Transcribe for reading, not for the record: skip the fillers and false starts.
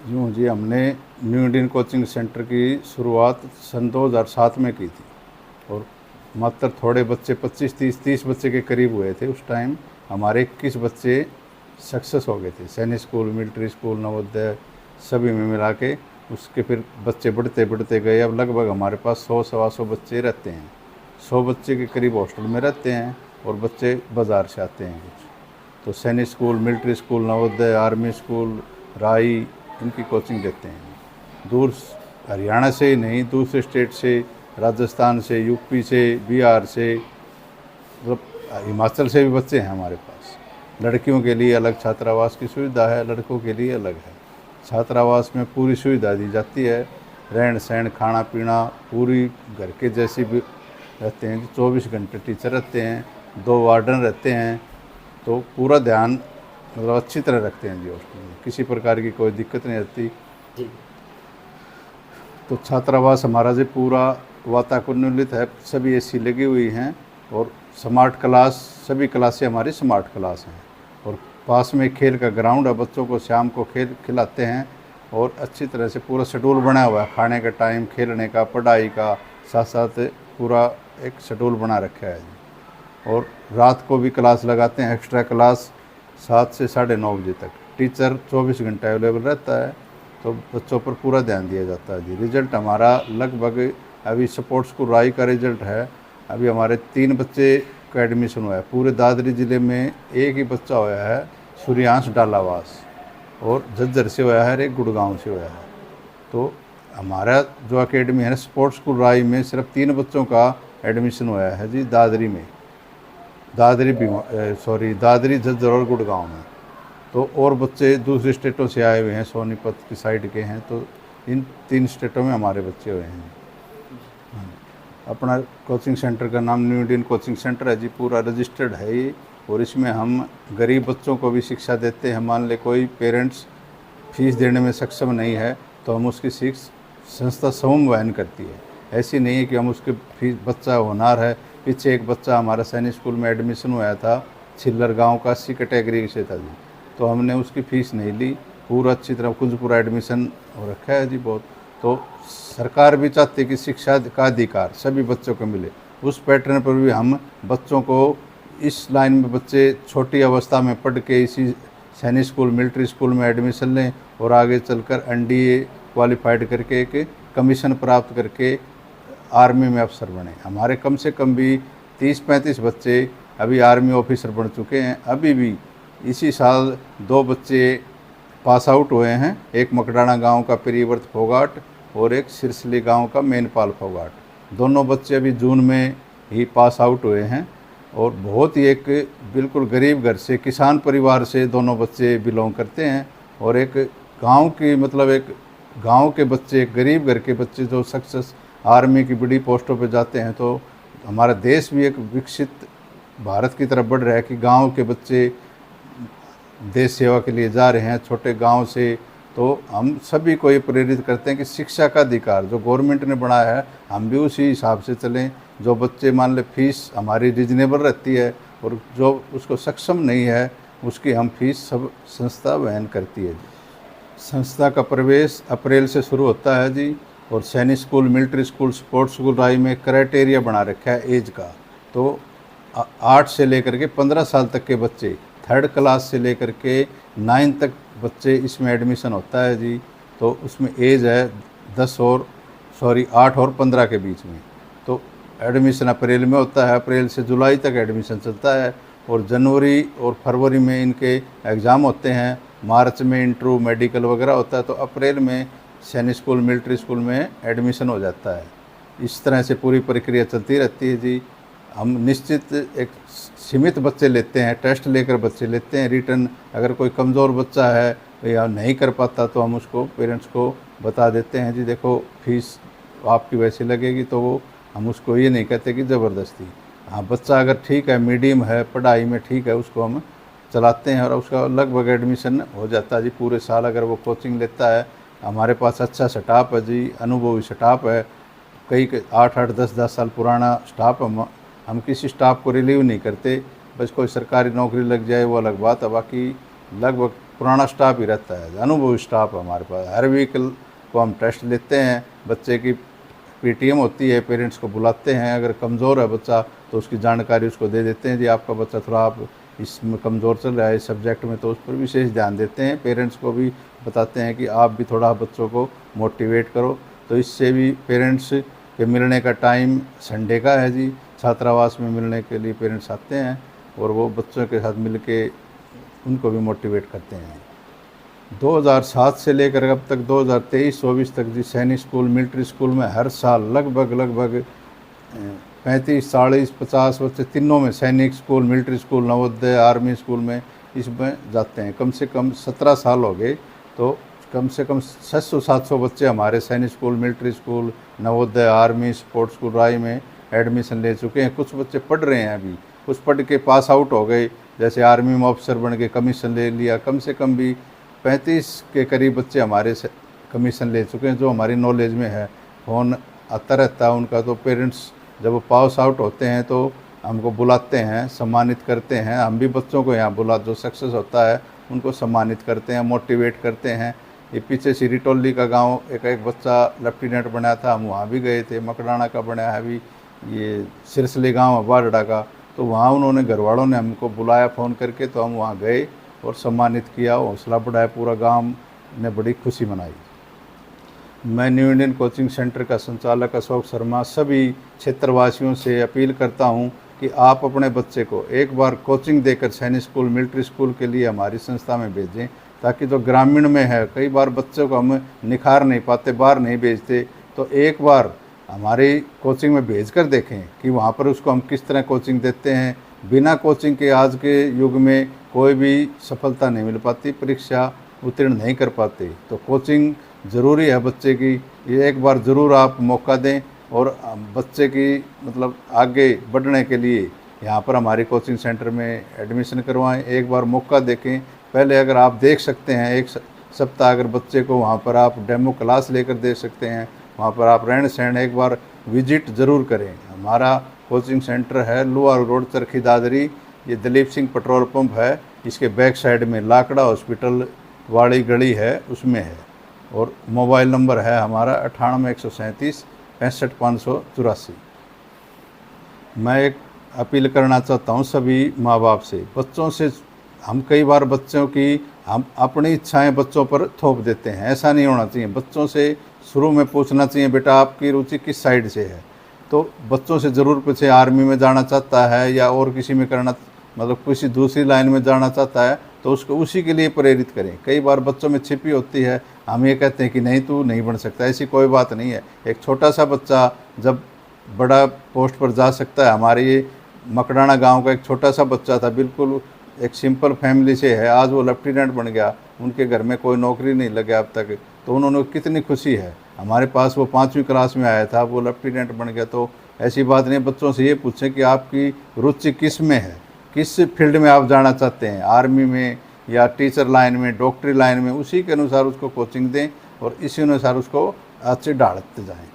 यूँ जी, हमने new Indian coaching centre की शुरुआत सन 2007 में की थी। और मात्र थोड़े बच्चे 25-30 बच्चे के करीब हुए थे उस टाइम। हमारे 21 बच्चे सक्सेस हो गए थे, सैनिक स्कूल, मिलिट्री स्कूल, नवोदय सभी में मिला के। उसके फिर बच्चे बढ़ते बढ़ते गए। अब लगभग हमारे पास 100-125 बच्चे रहते हैं। 100 बच्चे के करीब हॉस्टल में रहते हैं और बच्चे बाज़ार से आते हैं कुछ। तो सैनिक school, military school, Navodaya, army school, राई, इनकी कोचिंग देते हैं। दूर हरियाणा से ही नहीं, दूसरे स्टेट से, राजस्थान से, यूपी से, बिहार से, मतलब हिमाचल से भी बच्चे हैं हमारे पास। लड़कियों के लिए अलग छात्रावास की सुविधा है, लड़कों के लिए अलग है। छात्रावास में पूरी सुविधा दी जाती है, रहन सहन, खाना पीना पूरी घर के जैसी भी रहते हैं। 24 घंटे टीचर रहते हैं, 2 वार्डन रहते हैं। तो पूरा ध्यान मतलब अच्छी तरह रखते हैं जी हॉस्टल में, किसी प्रकार की कोई दिक्कत नहीं आती। जी। तो छात्रावास हमारा जो पूरा वातानुकूलित है, सभी एसी लगी हुई हैं। और स्मार्ट क्लास, सभी क्लासें हमारी स्मार्ट क्लास हैं। और पास में खेल का ग्राउंड है, बच्चों को शाम को खेल खिलाते हैं। और अच्छी तरह से पूरा शेड्यूल बना हुआ है, खाने का टाइम, खेलने का, पढ़ाई का, साथ साथ पूरा एक शेड्यूल बना रखा है जी। और रात को भी क्लास लगाते हैं, एक्स्ट्रा क्लास 7 से 9:30 बजे तक। टीचर 24 घंटे अवेलेबल रहता है। तो बच्चों पर पूरा ध्यान दिया जाता है जी। रिजल्ट हमारा लगभग, अभी स्पोर्ट्स स्कूल राई का रिजल्ट है, अभी हमारे 3 बच्चे का एडमिशन हुआ है। पूरे दादरी ज़िले में एक ही बच्चा हुआ है, सूर्यांश डालावास, और झज्जर से हुआ है और एक गुड़गांव से हुआ है। तो हमारा जो अकेडमी है स्पोर्ट्स स्कूल राई में, सिर्फ 3 बच्चों का एडमिशन हुआ है जी दादरी में। दादरी, झज्जर और गुड़गांव में। तो और बच्चे दूसरे स्टेटों से आए हुए हैं, सोनीपत की साइड के हैं। तो इन 3 स्टेटों में हमारे बच्चे हुए हैं। अपना कोचिंग सेंटर का नाम न्यू इंडियन कोचिंग सेंटर है जी, पूरा रजिस्टर्ड है ये। और इसमें हम गरीब बच्चों को भी शिक्षा देते हैं। मान ले कोई पेरेंट्स फीस देने में सक्षम नहीं है, तो हम उसकी संस्था स्वयं वहन करती है। ऐसी नहीं है कि हम उसके फीस, बच्चा होनार है। पीछे एक बच्चा हमारा सैनिक स्कूल में एडमिशन हुआ था, छिल्लर गांव का, सी कैटेगरी से था जी। तो हमने उसकी फ़ीस नहीं ली, पूरा अच्छी तरह कुछ पूरा एडमिशन हो रखा है जी बहुत। तो सरकार भी चाहती है कि शिक्षा का अधिकार सभी बच्चों को मिले। उस पैटर्न पर भी हम बच्चों को इस लाइन में, बच्चे छोटी अवस्था में पढ़ के इसी सैनिक स्कूल, मिलिट्री स्कूल में एडमिशन लें और आगे चलकर एनडीए क्वालिफाइड करके एक कमीशन प्राप्त करके आर्मी में अफसर बने। हमारे कम से कम भी 30-35 बच्चे अभी आर्मी ऑफिसर बन चुके हैं। अभी भी इसी साल 2 बच्चे पास आउट हुए हैं, एक मकडाना गांव का प्रियव्रत फोगाट और एक सिरसली गांव का मेनपाल फोगाट। दोनों बच्चे अभी जून में ही पास आउट हुए हैं। और बहुत ही एक बिल्कुल गरीब घर से, किसान परिवार से दोनों बच्चे बिलोंग करते हैं। और एक गांव की, मतलब एक गांव के बच्चे, एक गरीब घर के बच्चे जो सक्सेस आर्मी की बड़ी पोस्टों पे जाते हैं। तो हमारा देश भी एक विकसित भारत की तरफ बढ़ रहा है कि गांव के बच्चे देश सेवा के लिए जा रहे हैं, छोटे गांव से। तो हम सभी को ये प्रेरित करते हैं कि शिक्षा का अधिकार जो गवर्नमेंट ने बनाया है, हम भी उसी हिसाब से चलें। जो बच्चे, मान ले फीस हमारी रिजनेबल रहती है, और जो उसको सक्षम नहीं है उसकी हम फीस सब संस्था वहन करती है जी। संस्था का प्रवेश अप्रैल से शुरू होता है जी। और सैनिक school, military school, sports school राई में क्राइटेरिया बना रखा है एज का। तो 8 से लेकर के 15 साल तक के बच्चे, 3rd क्लास से लेकर के 9 तक बच्चे इसमें एडमिशन होता है जी। तो उसमें एज है 8 और 15 के बीच में। तो एडमिशन अप्रैल में होता है, अप्रैल से जुलाई तक एडमिशन चलता है। और जनवरी और फरवरी में इनके एग्ज़ाम होते हैं, मार्च में इंटरव्यू, मेडिकल वगैरह होता है। तो अप्रैल में सैनिक स्कूल, मिलिट्री स्कूल में एडमिशन हो जाता है। इस तरह से पूरी प्रक्रिया चलती रहती है जी। हम निश्चित एक सीमित बच्चे लेते हैं, टेस्ट लेकर बच्चे लेते हैं। रिटर्न अगर कोई कमज़ोर बच्चा है या नहीं कर पाता, तो हम उसको, पेरेंट्स को बता देते हैं जी, देखो फीस आपकी वैसे लगेगी। तो वो, हम उसको ये नहीं कहते कि ज़बरदस्ती। हाँ, बच्चा अगर ठीक है, मीडियम है, पढ़ाई में ठीक है, उसको हम चलाते हैं और उसका लगभग एडमिशन हो जाता है जी। पूरे साल अगर वो कोचिंग लेता है, हमारे पास अच्छा स्टाफ है जी, अनुभवी स्टाफ है। कई 8-8, 10-10 साल पुराना स्टाफ। हम किसी स्टाफ को रिलीव नहीं करते। बस कोई सरकारी नौकरी लग जाए वो अलग बात है, बाकी लगभग पुराना स्टाफ ही रहता है, अनुभवी स्टाफ है हमारे पास। हर व्हीकल को हम टेस्ट लेते हैं, बच्चे की पीटीएम होती है, पेरेंट्स को बुलाते हैं, अगर कमज़ोर है बच्चा तो उसकी जानकारी उसको दे देते हैं, जी आपका बच्चा थोड़ा आप इसमें कमज़ोर चल रहा है इस सब्जेक्ट में, तो उस पर विशेष ध्यान देते हैं। पेरेंट्स को भी बताते हैं कि आप भी थोड़ा बच्चों को मोटिवेट करो। तो इससे भी पेरेंट्स के मिलने का टाइम संडे का है जी, छात्रावास में मिलने के लिए पेरेंट्स आते हैं और वो बच्चों के साथ मिल के उनको भी मोटिवेट करते हैं। 2007 से लेकर अब तक 2023-24 तक जी सैनिक स्कूल, मिलिट्री स्कूल में हर साल लगभग 35, 40, 50 बच्चे तीनों में, सैनिक school, military school, Navodaya, army school में इसमें जाते हैं। कम से कम 17 साल हो गए, तो कम से कम 600-700 बच्चे हमारे सैनिक school, military school, Navodaya, army, sports school राय में एडमिशन ले चुके हैं। कुछ बच्चे पढ़ रहे हैं अभी, कुछ पढ़ के पास आउट हो गए, जैसे आर्मी में ऑफिसर बन के कमीशन ले लिया। कम से कम भी 35 के करीब बच्चे हमारे से कमीशन ले चुके हैं, जो हमारी नॉलेज में है। फ़ोन आता रहता है उनका, तो पेरेंट्स जब वो पास आउट होते हैं तो हमको बुलाते हैं, सम्मानित करते हैं। हम भी बच्चों को यहाँ बुला, जो सक्सेस होता है उनको सम्मानित करते हैं, मोटिवेट करते हैं। ये पीछे सिरीटोली का गांव एक बच्चा लेफ्टिनेंट बना था, हम वहाँ भी गए थे। मकड़ाना का बनाया है अभी, ये सिरसली गांव है बारडा का, तो वहाँ उन्होंने घर वालों ने हमको बुलाया फ़ोन करके, तो हम वहाँ गए और सम्मानित किया, हौसला बढ़ाया। पूरा गांव ने बड़ी खुशी मनाई। मैं न्यू इंडियन कोचिंग सेंटर का संचालक अशोक शर्मा सभी क्षेत्रवासियों से अपील करता हूं कि आप अपने बच्चे को एक बार कोचिंग देकर सैनिक स्कूल, मिलिट्री स्कूल के लिए हमारी संस्था में भेजें, ताकि जो ग्रामीण में है, कई बार बच्चों को हम निखार नहीं पाते, बाहर नहीं भेजते, तो एक बार हमारी कोचिंग में भेज कर देखें कि वहाँ पर उसको हम किस तरह कोचिंग देते हैं। बिना कोचिंग के आज के युग में कोई भी सफलता नहीं मिल पाती, परीक्षा उत्तीर्ण नहीं कर पाते। तो कोचिंग ज़रूरी है बच्चे की, ये एक बार ज़रूर आप मौका दें और बच्चे की मतलब आगे बढ़ने के लिए यहाँ पर हमारी कोचिंग सेंटर में एडमिशन करवाएं। एक बार मौका देखें। पहले अगर आप देख सकते हैं, एक सप्ताह अगर बच्चे को वहाँ पर आप डेमो क्लास लेकर दे सकते हैं, वहाँ पर आप रहन सहन एक बार विजिट ज़रूर करें। हमारा कोचिंग सेंटर है लोअर रोड, चरखी दादरी, ये दलीप सिंह पेट्रोल पंप है, इसके बैक साइड में लाकड़ा हॉस्पिटल वाली गली है, उसमें है। और मोबाइल नंबर है हमारा 98 137 65 584। मैं एक अपील करना चाहता हूँ सभी माँ बाप से। बच्चों से हम कई बार बच्चों की हम अपनी इच्छाएं बच्चों पर थोप देते हैं, ऐसा नहीं होना चाहिए। बच्चों से शुरू में पूछना चाहिए, बेटा आपकी रुचि किस साइड से है। तो बच्चों से ज़रूर पूछे, आर्मी में जाना चाहता है या और किसी में करना, मतलब किसी दूसरी लाइन में जाना चाहता है, तो उसको उसी के लिए प्रेरित करें। कई बार बच्चों में छिपी होती है, हम ये कहते हैं कि नहीं तू नहीं बन सकता, ऐसी कोई बात नहीं है। एक छोटा सा बच्चा जब बड़ा पोस्ट पर जा सकता है। हमारे ये मकड़ाना गांव का एक छोटा सा बच्चा था, बिल्कुल एक सिंपल फैमिली से है, आज वो लेफ्टिनेंट बन गया। उनके घर में कोई नौकरी नहीं लगा अब तक, तो उन्होंने कितनी खुशी है। हमारे पास वो 5वीं क्लास में आया था, वो लेफ्टिनेंट बन गया। तो ऐसी बात नहीं। बच्चों से ये पूछें कि आपकी रुचि किस में है, किस फील्ड में आप जाना चाहते हैं, आर्मी में या टीचर लाइन में, डॉक्टरी लाइन में, उसी के अनुसार उसको कोचिंग दें और इसी अनुसार उसको अच्छे ढालते जाएं।